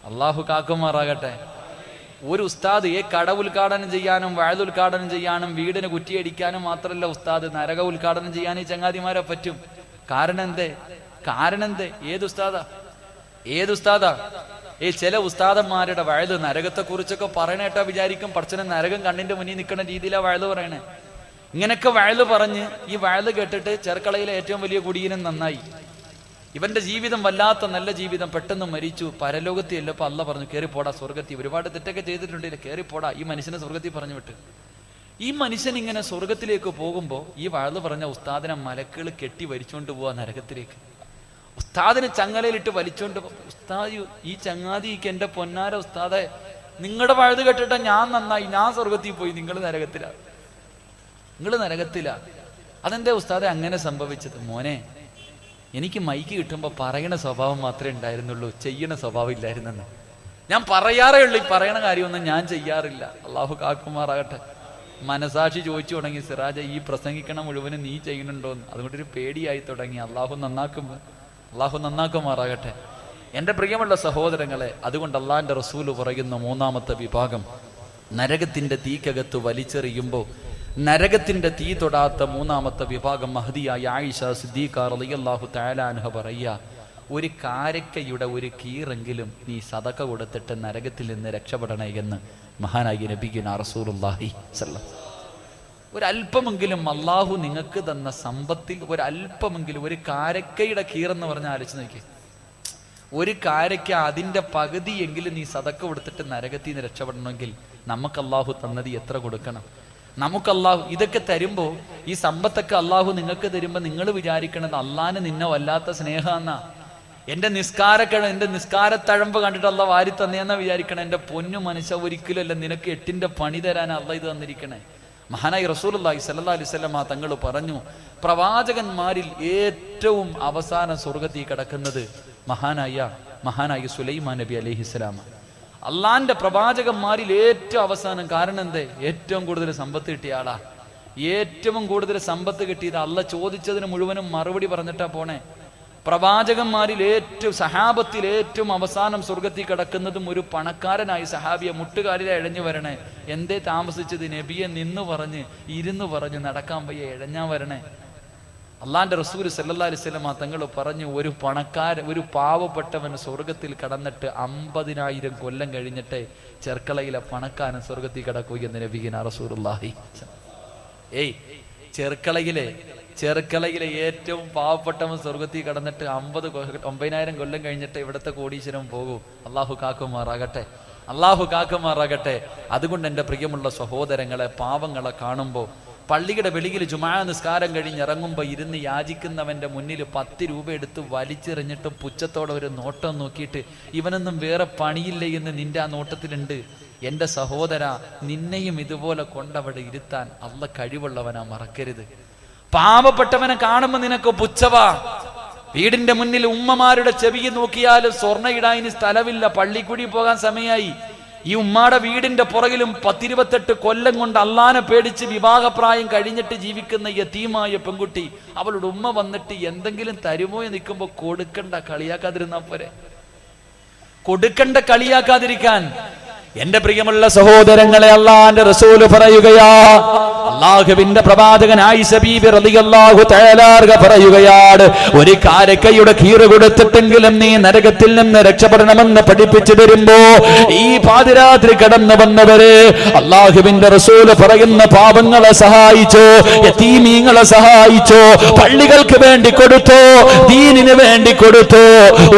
അള്ളാഹു കാക്കുമാറാകട്ടെ. ഒരു ഉസ്താദ് കട ഉദ്ഘാടനം ചെയ്യാനും വയൽ ഉദ്ഘാടനം ചെയ്യാനും വീടിന് കുറ്റിയടിക്കാനും മാത്രമല്ല ഉസ്താദ്, നരക ഉദ്ഘാടനം ചെയ്യാൻ ഈ ചങ്ങാതിമാരെ പറ്റും. കാരണം എന്തേ? ഏതുസ്താദാ? ചില ഉസ്താദന്മാരുടെ വയല് നരകത്തെ കുറിച്ചൊക്കെ പറയണേട്ടാ വിചാരിക്കും പടച്ചനെ നരകം കണ്ണിന്റെ മുന്നിൽ നിൽക്കുന്ന രീതിയിലാ വയല് പറയണേ. ഇങ്ങനൊക്കെ വയല് പറഞ്ഞ് ഈ വയല് കേട്ടിട്ട് ചെറുക്കളയിലെ ഏറ്റവും വലിയ കുടിയനും നന്നായി. ഇവന്റെ ജീവിതം വല്ലാത്ത നല്ല ജീവിതം, പെട്ടെന്ന് മരിച്ചു. പരലോകത്തി അല്ലപ്പോ അല്ല പറഞ്ഞു കയറിപ്പോടാ സ്വർഗത്തി. ഒരുപാട് തെറ്റൊക്കെ ചെയ്തിട്ടുണ്ടെങ്കിൽ കയറിപ്പോടാ. ഈ മനുഷ്യനെ സ്വർഗത്തിൽ പറഞ്ഞു വിട്ട്. ഈ മനുഷ്യൻ ഇങ്ങനെ സ്വർഗത്തിലേക്ക് പോകുമ്പോ ഈ വയല് പറഞ്ഞ ഉസ്താദിനെ മലക്കുകൾ കെട്ടി വലിച്ചോണ്ട് പോവാ നരകത്തിലേക്ക്. ഉസ്താദിനെ ചങ്ങലയിലിട്ട് വലിച്ചോണ്ട് ഉസ്താദ്, ഈ ചങ്ങാതിക്ക് എന്റെ പൊന്നാര ഉസ്താദെ, നിങ്ങളുടെ വഴുത് കേട്ടിട്ടാ ഞാൻ നന്നായി, ഞാൻ സ്വർഗത്തിൽ പോയി, നിങ്ങൾ നരകത്തിലാ. അതെന്റെ ഉസ്താദെ അങ്ങനെ സംഭവിച്ചത്? മോനെ, എനിക്ക് മൈക്ക് കിട്ടുമ്പോ പറയണ സ്വഭാവം മാത്രമേ ഉണ്ടായിരുന്നുള്ളൂ, ചെയ്യണ സ്വഭാവം ഇല്ലായിരുന്നെന്ന്. ഞാൻ പറയാറേ ഉള്ളൂ, ഈ പറയണ കാര്യമൊന്നും ഞാൻ ചെയ്യാറില്ല. അള്ളാഹു കാക്കുമാറാകട്ടെ. മനസാക്ഷി ചോദിച്ചു തുടങ്ങി, സിറാജ ഈ പ്രസംഗിക്കണ മുഴുവനും നീ ചെയ്യുന്നുണ്ടോന്ന്. അതുകൊണ്ടൊരു പേടിയായി തുടങ്ങി. അള്ളാഹു നന്നാക്കുമാറാകട്ടെ. എൻ്റെ പ്രിയമുള്ള സഹോദരങ്ങളെ, അതുകൊണ്ട് അള്ളാഹിന്റെ റസൂല് പറയുന്ന 3ാമത്തെ വിഭാഗം, നരകത്തിന്റെ തീക്കകത്ത് വലിച്ചെറിയുമ്പോൾ നരകത്തിന്റെ തീ തൊടാത്ത 3ാമത്തെ വിഭാഗം മഹദിയായ ആയിഷ സിദ്ദീഖ റളിയല്ലാഹു തആല അൻഹ പറയുക, ഒരു കാരക്കയുടെ ഒരു കീറെങ്കിലും നീ സദക്ക കൊടുത്തിട്ട് നരകത്തിൽ നിന്ന് രക്ഷപ്പെടണേ എന്ന് മഹാനായി നബിയുനാ റസൂലുള്ളാഹി സ്വല്ലല്ലാഹു. ഒരല്പമെങ്കിലും അള്ളാഹു നിങ്ങൾക്ക് തന്ന സമ്പത്തിൽ ഒരല്പമെങ്കിലും, ഒരു കാരക്കയുടെ കീറെന്ന് പറഞ്ഞാൽ ആലോചിച്ച് നോക്കി, ഒരു കാരക്ക അതിൻ്റെ പകുതിയെങ്കിലും നീ സദക്ക കൊടുത്തിട്ട് നരകത്തിൽ നിന്ന് രക്ഷപ്പെടണമെങ്കിൽ നമുക്ക് അള്ളാഹു തന്നത് എത്ര കൊടുക്കണം? നമുക്ക് അള്ളാഹു ഇതൊക്കെ തരുമ്പോൾ, ഈ സമ്പത്തൊക്കെ അള്ളാഹു നിങ്ങൾക്ക് തരുമ്പോൾ നിങ്ങൾ വിചാരിക്കണത് അള്ളാഹിന് നിന്നെ വല്ലാത്ത സ്നേഹമെന്നാ. എൻ്റെ നിസ്കാരത്തഴമ്പ് കണ്ടിട്ട് അള്ളാഹ് വാരി തന്നെയെന്നാ വിചാരിക്കണേ. എൻ്റെ പൊന്നു മനുഷ്യ, ഒരിക്കലല്ല, നിനക്ക് 8ന്റെ പണി തരാനാ അള്ളാഹ് ഇത് തന്നിരിക്കണേ. മഹാനായി റസൂലുള്ളാഹി സ്വല്ലല്ലാഹു അലൈഹി വസല്ലം തങ്ങൾ പറഞ്ഞു, പ്രവാചകന്മാരിൽ ഏറ്റവും അവസാനം സ്വർഗ്ഗത്തിൽ കിടക്കുന്നത് മഹാനായ സുലൈമാൻ നബി അലൈഹിസ്സലാം. അള്ളാന്റെ പ്രവാചകന്മാരിൽ ഏറ്റവും അവസാനം. കാരണം എന്തേ? ഏറ്റവും കൂടുതൽ സമ്പത്ത് കിട്ടിയ ആളാ. ഏറ്റവും കൂടുതൽ സമ്പത്ത് കിട്ടിയത് അള്ളാഹ് ചോദിച്ചതിന് മുഴുവനും മറുപടി പറഞ്ഞിട്ടാ പോണേ. പ്രവാചകന്മാരിൽ സഹാബത്തിൽ ഏറ്റവും അവസാനം സ്വർഗത്തിൽ കിടക്കുന്നതും ഒരു പണക്കാരനായി സഹാബിയെ മുട്ടുകാലിലെ ഇഴഞ്ഞു വരണേ. എന്തേ താമസിച്ചത്? നബിയെ ഇരുന്ന് പറഞ്ഞ് നടക്കാൻ വയ്യ, ഇഴഞ്ഞാ വരണേ. അള്ളാന്റെ റസൂൽ സല്ലല്ലാഹു അലൈഹി വസല്ലം തങ്ങൾ പറഞ്ഞു, ഒരു പാവപ്പെട്ടവൻ സ്വർഗത്തിൽ കടന്നിട്ട് 50,000 കൊല്ലം കഴിഞ്ഞിട്ട് ചെർക്കളയിലെ പണക്കാരൻ സ്വർഗത്തിൽ കിടക്കുകയെന്ന് നബിയുനാ റസൂലുള്ളാഹി. ചെർക്കളയിലെ ഏറ്റവും പാവപ്പെട്ടവൻ സ്വർഗത്തിൽ കടന്നിട്ട് 50,000 കൊല്ലം കഴിഞ്ഞിട്ട് ഇവിടുത്തെ കോടീശ്വരം പോകൂ. അള്ളാഹു കാക്കുമാറാകട്ടെ. അതുകൊണ്ട് എൻ്റെ പ്രിയമുള്ള സഹോദരങ്ങളെ, പാവങ്ങളെ കാണുമ്പോൾ, പള്ളിയുടെ വെളിയിൽ ജുമാ നിസ്കാരം കഴിഞ്ഞിറങ്ങുമ്പോൾ ഇരുന്ന് യാചിക്കുന്നവൻ്റെ മുന്നിൽ 10 രൂപ എടുത്ത് വലിച്ചെറിഞ്ഞിട്ട് പുച്ഛത്തോടെ ഒരു നോട്ടം നോക്കിയിട്ട് ഇവനൊന്നും വേറെ പണിയില്ലേ എന്ന് നിന്റെ ആ നോട്ടത്തിലുണ്ട്. എൻ്റെ സഹോദര, നിന്നെയും ഇതുപോലെ കൊണ്ടവിടെ ഇരുത്താൻ അള്ളാഹ് കഴിവുള്ളവനാ, മറക്കരുത്. പാവപ്പെട്ടവനെ കാണുമ്പോൾ നിനക്ക് പുച്ഛവാ. വീടിന്റെ മുന്നിൽ ഉമ്മമാരുടെ ചെവി നോക്കിയാലും സ്വർണ്ണ ഇടാൻ സ്ഥലമില്ല, പള്ളിക്കൂടി പോകാൻ സമയമായി. ഈ ഉമ്മാടെ വീടിന്റെ പുറകിലും 10-28 കൊല്ലം കൊണ്ട് അള്ളാനെ പേടിച്ച് വിവാഹപ്രായം കഴിഞ്ഞിട്ട് ജീവിക്കുന്ന യതീമായ പെൺകുട്ടി, അവളുടെ ഉമ്മ വന്നിട്ട് എന്തെങ്കിലും തരുമോ എന്ന് നിൽക്കുമ്പോ കളിയാക്കാതിരിക്കാൻ. എന്റെ പ്രിയമുള്ള സഹോദരങ്ങളെ, അള്ളാന്റെ റസൂല് പറയുകയാ, അള്ളാഹുവിന്റെ പ്രവാചകൻ ആയിഷ ബീബി റളിയല്ലാഹു തആല പറയുകയാണ്, ഒരു കാരക്കയുടെ കീറ് കൊടുത്തിട്ടെങ്കിലും നീ നരകത്തിൽ നിന്ന് രക്ഷപ്പെടണമെന്ന് പഠിപ്പിച്ചു തരുമ്പോ, ഈ പാതിരാത്രി കടന്നു വന്നവര് അള്ളാഹുവിന്റെ റസൂല് പറയുന്ന പാവങ്ങളെ സഹായിച്ചോ, യതീമീങ്ങളെ സഹായിച്ചോ, പള്ളികൾക്ക് വേണ്ടി കൊടുത്തോ, ദീനിന് വേണ്ടി കൊടുത്തോ,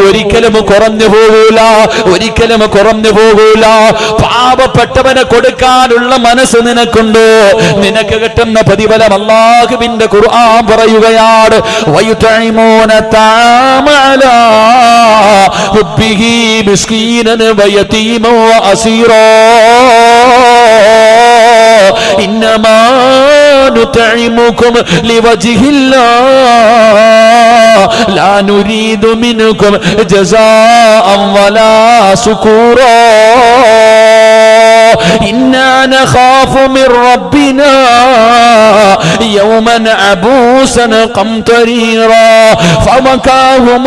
ഒരിക്കലും കുറഞ്ഞു പോകൂല. പാവപ്പെട്ടവനെ കൊടുക്കാനുള്ള മനസ്സ് നിനക്കുണ്ടോ? നിനക്ക് കിട്ടുന്ന പ്രതിഫലം അല്ലാഹുവിന്റെ ഖുർആൻ പറയുകയാണ്, വയുതഇമൂന തഅമലാ ഹുബ്ബിഹി മിസ്കീനൻ വയതീമൻ വഅസീറാ ഇന്നമാ നുതഇമുകും ലിവജ്ഹില്ലാഹ് ലാ നുരീദു മിൻകും ജസാഅൻ വലാ ശുകൂറാ إنا نخاف من ربنا يوما عبوسا قمطريرا فمكاهم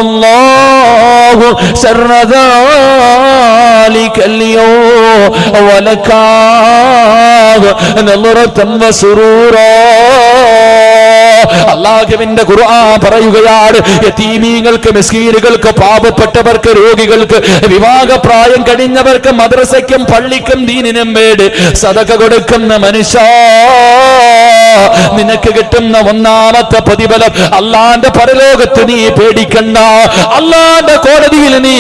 الله شر ذلك اليوم ولكاه نظرة وسرورا. അല്ലാഹുവിന്റെ ഖുർആൻ പറയുകയാണ്, യതീമീങ്ങൾക്ക്, മിസ്കീനുകൾക്ക്, പാവപ്പെട്ടവർക്ക്, രോഗികൾക്ക്, വിവാഹപ്രായം കഴിഞ്ഞവർക്ക്, മദ്രസയ്ക്കും പള്ളിക്കും ദീനിനും വേണ്ടി സദഖ കൊടുക്കുന്ന മനുഷ്യ, നിനക്ക് കിട്ടുന്ന ഒന്നാമത്തെ പ്രതിഫലം, അല്ലാഹുവിന്റെ പരലോകത്ത് നീ പേടിക്കണ്ട, അല്ലാഹുവിന്റെ കോടതിയിൽ നീ